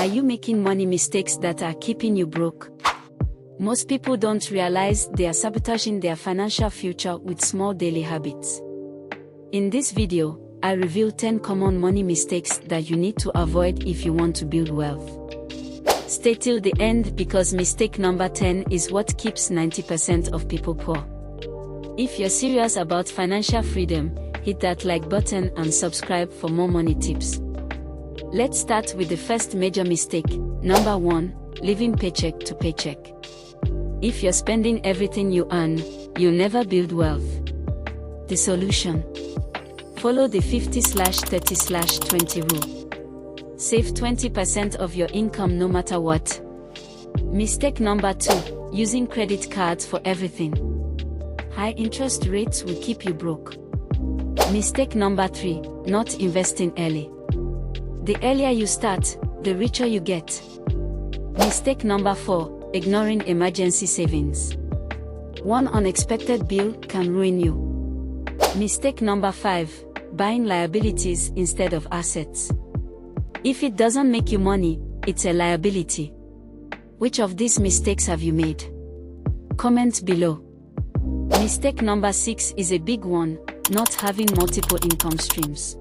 Are you making money mistakes that are keeping you broke? Most people don't realize they are sabotaging their financial future with small daily habits. In this video, I reveal 10 common money mistakes that you need to avoid if you want to build wealth. Stay till the end because mistake number 10 is what keeps 90% of people poor. If you're serious about financial freedom, hit that like button and subscribe for more money tips. Let's start with the first major mistake. Number 1, living paycheck to paycheck. If you're spending everything you earn, you'll never build wealth. The solution: follow the 50/30/20 rule. Save 20% of your income no matter what. Mistake number 2, using credit cards for everything. High interest rates will keep you broke. Mistake number 3, not investing early. The earlier you start, the richer you get. Mistake number 4, ignoring emergency savings. One unexpected bill can ruin you. Mistake number 5, buying liabilities instead of assets. If it doesn't make you money, it's a liability. Which of these mistakes have you made? Comment below. Mistake number 6 is a big one, not having multiple income streams.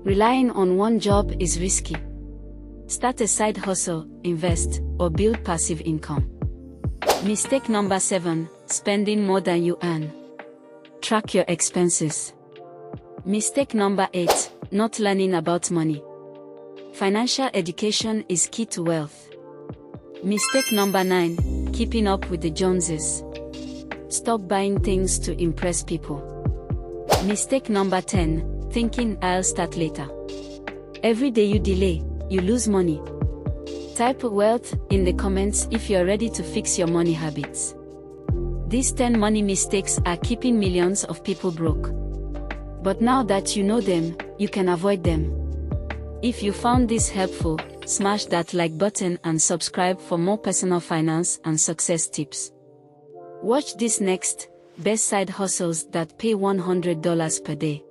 Relying on one job is risky. Start a side hustle, invest, or build passive income. Mistake number 7, spending more than you earn. Track your expenses. Mistake number 8, not learning about money. Financial education is key to wealth. Mistake number 9, keeping up with the Joneses. Stop buying things to impress people. Mistake number 10, thinking I'll start later. Every day you delay, you lose money. Type wealth in the comments if you're ready to fix your money habits. These 10 money mistakes are keeping millions of people broke. But now that you know them, you can avoid them. If you found this helpful, smash that like button and subscribe for more personal finance and success tips. Watch this next: best side hustles that pay $100 per day.